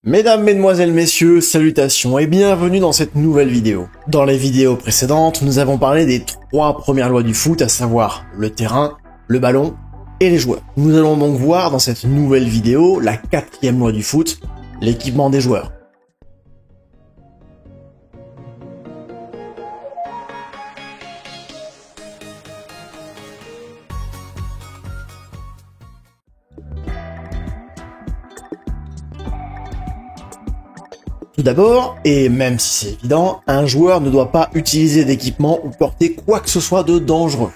Mesdames, mesdemoiselles, messieurs, salutations et bienvenue dans cette nouvelle vidéo. Dans les vidéos précédentes, nous avons parlé des 3 premières lois du foot, à savoir le terrain, le ballon et les joueurs. Nous allons donc voir dans cette nouvelle vidéo la 4e loi du foot, l'équipement des joueurs. Tout d'abord, et même si c'est évident, un joueur ne doit pas utiliser d'équipement ou porter quoi que ce soit de dangereux.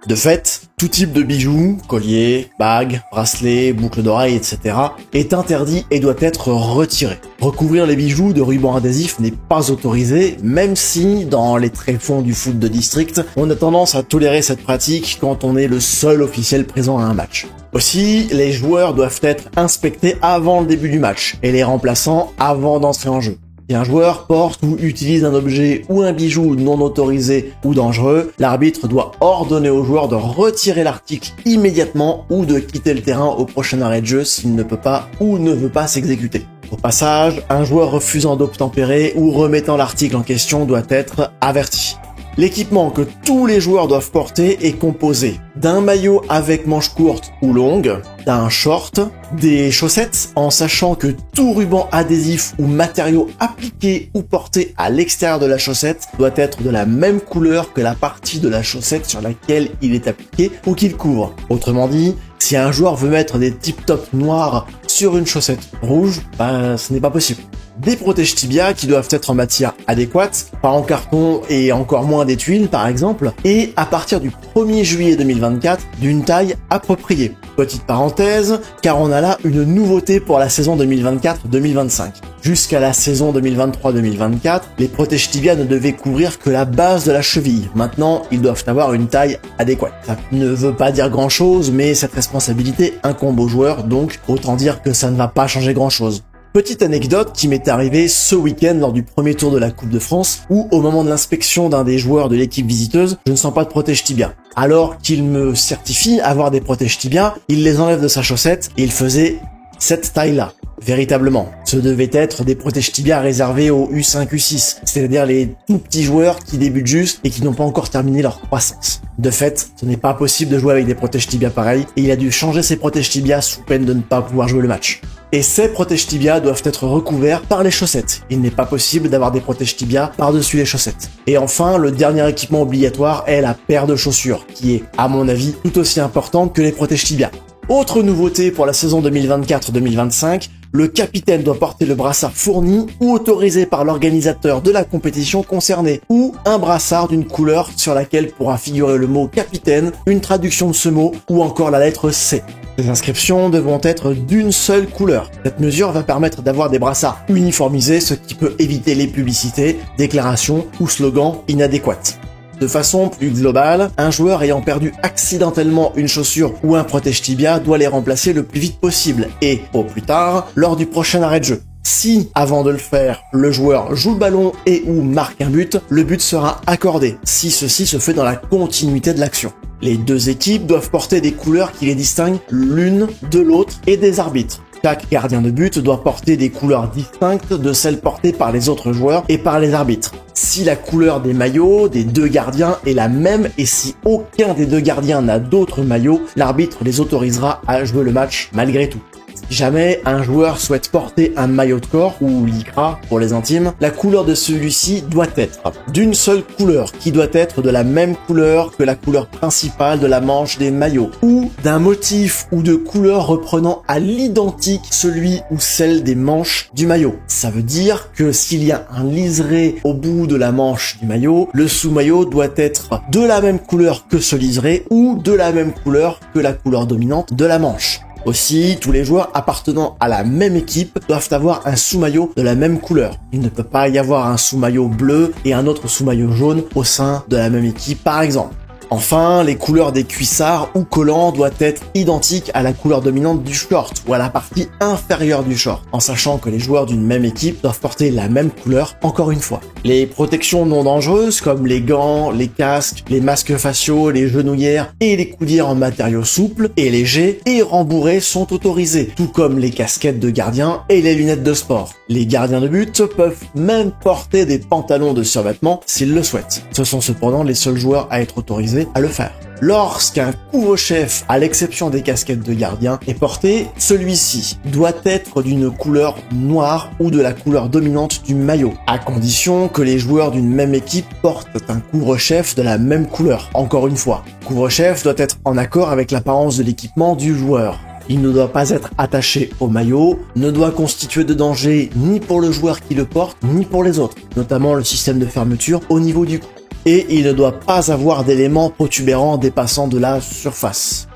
De fait, tout type de bijoux, collier, bagues, bracelets, boucles d'oreilles, etc. est interdit et doit être retiré. Recouvrir les bijoux de rubans adhésifs n'est pas autorisé, même si, dans les tréfonds du foot de district, on a tendance à tolérer cette pratique quand on est le seul officiel présent à un match. Aussi, les joueurs doivent être inspectés avant le début du match, et les remplaçants avant d'entrer en jeu. Si un joueur porte ou utilise un objet ou un bijou non autorisé ou dangereux, l'arbitre doit ordonner au joueur de retirer l'article immédiatement ou de quitter le terrain au prochain arrêt de jeu s'il ne peut pas ou ne veut pas s'exécuter. Au passage, un joueur refusant d'obtempérer ou remettant l'article en question doit être averti. L'équipement que tous les joueurs doivent porter est composé d'un maillot avec manches courtes ou longues, d'un short, des chaussettes, en sachant que tout ruban adhésif ou matériau appliqué ou porté à l'extérieur de la chaussette doit être de la même couleur que la partie de la chaussette sur laquelle il est appliqué ou qu'il couvre. Autrement dit, si un joueur veut mettre des tip-tops noirs sur une chaussette rouge, ce n'est pas possible. Des protège-tibias qui doivent être en matière adéquate, pas en carton et encore moins des tuiles par exemple, et à partir du 1er juillet 2024, d'une taille appropriée. Petite parenthèse, car on a là une nouveauté pour la saison 2024-2025. Jusqu'à la saison 2023-2024, les protège-tibias ne devaient couvrir que la base de la cheville. Maintenant, ils doivent avoir une taille adéquate. Ça ne veut pas dire grand chose, mais cette responsabilité incombe aux joueurs, donc autant dire que ça ne va pas changer grand chose. Petite anecdote qui m'est arrivée ce week-end lors du premier tour de la Coupe de France, où au moment de l'inspection d'un des joueurs de l'équipe visiteuse, je ne sens pas de protège-tibia. Alors qu'il me certifie avoir des protège-tibias, il les enlève de sa chaussette et il faisait cette taille-là. Véritablement, ce devaient être des protège-tibias réservés aux U5, U6, c'est-à-dire les tout petits joueurs qui débutent juste et qui n'ont pas encore terminé leur croissance. De fait, ce n'est pas possible de jouer avec des protège-tibias pareils et il a dû changer ses protège-tibias sous peine de ne pas pouvoir jouer le match. Et ces protège-tibias doivent être recouverts par les chaussettes. Il n'est pas possible d'avoir des protège-tibias par-dessus les chaussettes. Et enfin, le dernier équipement obligatoire est la paire de chaussures, qui est, à mon avis, tout aussi importante que les protège-tibias. Autre nouveauté pour la saison 2024-2025, le capitaine doit porter le brassard fourni ou autorisé par l'organisateur de la compétition concernée, ou un brassard d'une couleur sur laquelle pourra figurer le mot capitaine, une traduction de ce mot, ou encore la lettre C. Les inscriptions devront être d'une seule couleur. Cette mesure va permettre d'avoir des brassards uniformisés, ce qui peut éviter les publicités, déclarations ou slogans inadéquats. De façon plus globale, un joueur ayant perdu accidentellement une chaussure ou un protège-tibia doit les remplacer le plus vite possible et, au plus tard, lors du prochain arrêt de jeu. Si, avant de le faire, le joueur joue le ballon et ou marque un but, le but sera accordé, si ceci se fait dans la continuité de l'action. Les deux équipes doivent porter des couleurs qui les distinguent l'une de l'autre et des arbitres. Chaque gardien de but doit porter des couleurs distinctes de celles portées par les autres joueurs et par les arbitres. Si la couleur des maillots des deux gardiens est la même et si aucun des deux gardiens n'a d'autres maillots, l'arbitre les autorisera à jouer le match malgré tout. Si jamais un joueur souhaite porter un maillot de corps, ou lycra pour les intimes, la couleur de celui-ci doit être d'une seule couleur, qui doit être de la même couleur que la couleur principale de la manche des maillots, ou d'un motif ou de couleur reprenant à l'identique celui ou celle des manches du maillot. Ça veut dire que s'il y a un liseré au bout de la manche du maillot, le sous-maillot doit être de la même couleur que ce liseré, ou de la même couleur que la couleur dominante de la manche. Aussi, tous les joueurs appartenant à la même équipe doivent avoir un sous-maillot de la même couleur. Il ne peut pas y avoir un sous-maillot bleu et un autre sous-maillot jaune au sein de la même équipe, par exemple. Enfin, les couleurs des cuissards ou collants doivent être identiques à la couleur dominante du short ou à la partie inférieure du short, en sachant que les joueurs d'une même équipe doivent porter la même couleur encore une fois. Les protections non dangereuses comme les gants, les casques, les masques faciaux, les genouillères et les coudières en matériaux souples et légers et rembourrés sont autorisées, tout comme les casquettes de gardien et les lunettes de sport. Les gardiens de but peuvent même porter des pantalons de survêtement s'ils le souhaitent. Ce sont cependant les seuls joueurs à être autorisés à le faire. Lorsqu'un couvre-chef, à l'exception des casquettes de gardien, est porté, celui-ci doit être d'une couleur noire ou de la couleur dominante du maillot, à condition que les joueurs d'une même équipe portent un couvre-chef de la même couleur. Encore une fois, le couvre-chef doit être en accord avec l'apparence de l'équipement du joueur. Il ne doit pas être attaché au maillot, ne doit constituer de danger ni pour le joueur qui le porte, ni pour les autres, notamment le système de fermeture au niveau du cou. Et il ne doit pas avoir d'éléments protubérants dépassant de la surface.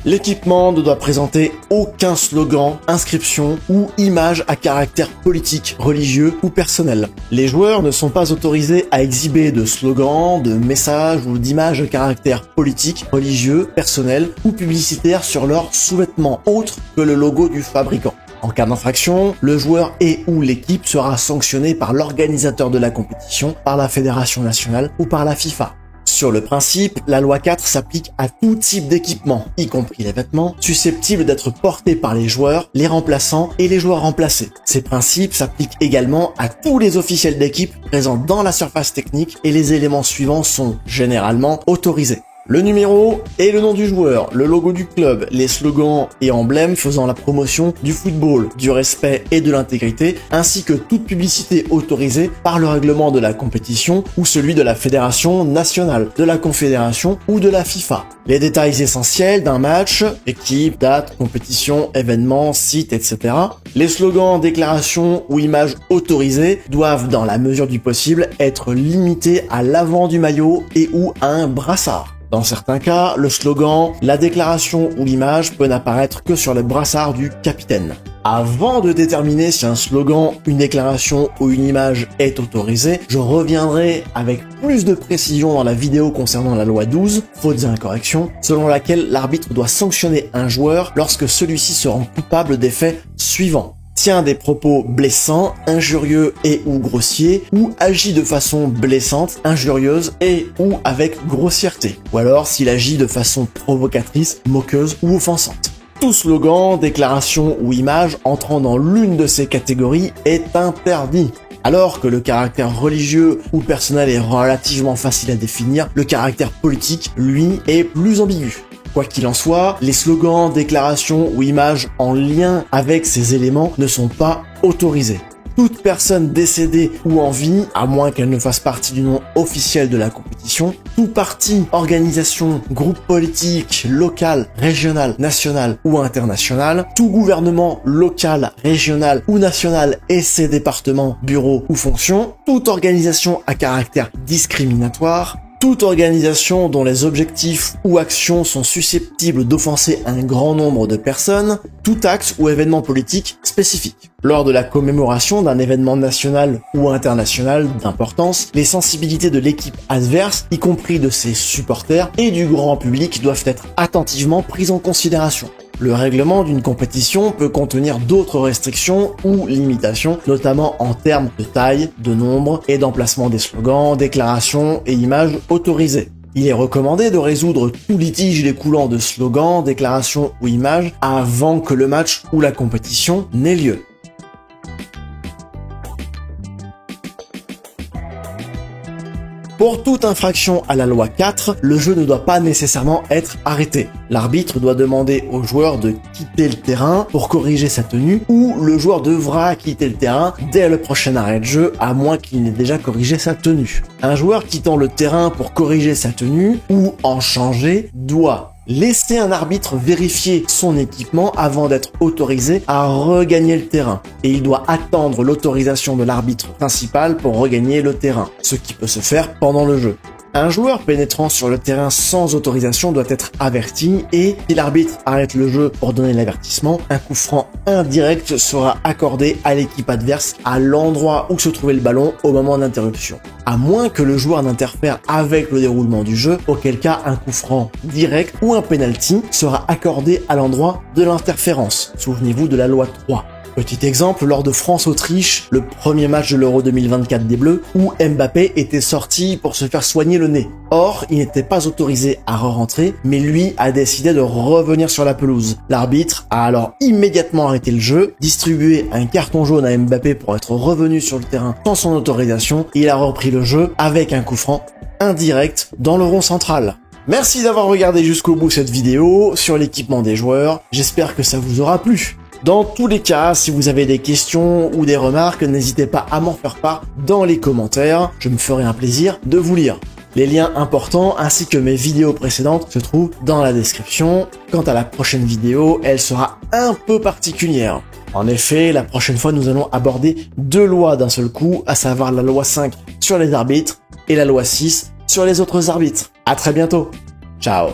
L'équipement ne doit présenter aucun slogan, inscription ou image à caractère politique, religieux ou personnel. Les joueurs ne sont pas autorisés à exhiber de slogans, de messages ou d'images à caractère politique, religieux, personnel ou publicitaire sur leurs sous-vêtements autres que le logo du fabricant. En cas d'infraction, le joueur et ou l'équipe sera sanctionné par l'organisateur de la compétition, par la Fédération nationale ou par la FIFA. Sur le principe, la loi 4 s'applique à tout type d'équipement, y compris les vêtements, susceptibles d'être portés par les joueurs, les remplaçants et les joueurs remplacés. Ces principes s'appliquent également à tous les officiels d'équipe présents dans la surface technique et les éléments suivants sont généralement autorisés. Le numéro et le nom du joueur, le logo du club, les slogans et emblèmes faisant la promotion du football, du respect et de l'intégrité, ainsi que toute publicité autorisée par le règlement de la compétition ou celui de la fédération nationale, de la confédération ou de la FIFA. Les détails essentiels d'un match, équipe, date, compétition, événement, site, etc. Les slogans, déclarations ou images autorisées doivent, dans la mesure du possible, être limités à l'avant du maillot et ou à un brassard. Dans certains cas, le slogan, la déclaration ou l'image peut n'apparaître que sur le brassard du capitaine. Avant de déterminer si un slogan, une déclaration ou une image est autorisé, je reviendrai avec plus de précision dans la vidéo concernant la loi 12, fautes et incorrections, selon laquelle l'arbitre doit sanctionner un joueur lorsque celui-ci se rend coupable des faits suivants. Tient des propos blessants, injurieux et ou grossiers, ou agit de façon blessante, injurieuse et ou avec grossièreté, ou alors s'il agit de façon provocatrice, moqueuse ou offensante. Tout slogan, déclaration ou image entrant dans l'une de ces catégories est interdit. Alors que le caractère religieux ou personnel est relativement facile à définir, le caractère politique, lui, est plus ambigu. Quoi qu'il en soit, les slogans, déclarations ou images en lien avec ces éléments ne sont pas autorisés. Toute personne décédée ou en vie, à moins qu'elle ne fasse partie du nom officiel de la compétition, tout parti, organisation, groupe politique, local, régional, national ou international, tout gouvernement local, régional ou national et ses départements, bureaux ou fonctions, toute organisation à caractère discriminatoire, toute organisation dont les objectifs ou actions sont susceptibles d'offenser un grand nombre de personnes, tout acte ou événement politique spécifique. Lors de la commémoration d'un événement national ou international d'importance, les sensibilités de l'équipe adverse, y compris de ses supporters et du grand public, doivent être attentivement prises en considération. Le règlement d'une compétition peut contenir d'autres restrictions ou limitations, notamment en termes de taille, de nombre et d'emplacement des slogans, déclarations et images autorisées. Il est recommandé de résoudre tout litige découlant de slogans, déclarations ou images avant que le match ou la compétition n'ait lieu. Pour toute infraction à la loi 4, le jeu ne doit pas nécessairement être arrêté. L'arbitre doit demander au joueur de quitter le terrain pour corriger sa tenue, ou le joueur devra quitter le terrain dès le prochain arrêt de jeu, à moins qu'il n'ait déjà corrigé sa tenue. Un joueur quittant le terrain pour corriger sa tenue, ou en changer, doit laisser un arbitre vérifier son équipement avant d'être autorisé à regagner le terrain. Et il doit attendre l'autorisation de l'arbitre principal pour regagner le terrain, ce qui peut se faire pendant le jeu. Un joueur pénétrant sur le terrain sans autorisation doit être averti et si l'arbitre arrête le jeu pour donner l'avertissement, un coup franc indirect sera accordé à l'équipe adverse à l'endroit où se trouvait le ballon au moment d'interruption. À moins que le joueur n'interfère avec le déroulement du jeu, auquel cas un coup franc direct ou un penalty sera accordé à l'endroit de l'interférence. Souvenez-vous de la loi 3. Petit exemple, lors de France-Autriche, le premier match de l'Euro 2024 des Bleus, où Mbappé était sorti pour se faire soigner le nez. Or, il n'était pas autorisé à re-rentrer, mais lui a décidé de revenir sur la pelouse. L'arbitre a alors immédiatement arrêté le jeu, distribué un carton jaune à Mbappé pour être revenu sur le terrain sans son autorisation, et il a repris le jeu avec un coup franc indirect dans le rond central. Merci d'avoir regardé jusqu'au bout cette vidéo sur l'équipement des joueurs, j'espère que ça vous aura plu. Dans tous les cas, si vous avez des questions ou des remarques, n'hésitez pas à m'en faire part dans les commentaires, je me ferai un plaisir de vous lire. Les liens importants ainsi que mes vidéos précédentes se trouvent dans la description. Quant à la prochaine vidéo, elle sera un peu particulière. En effet, la prochaine fois nous allons aborder 2 lois d'un seul coup, à savoir la loi 5 sur les arbitres et la loi 6 sur les autres arbitres. À très bientôt. Ciao.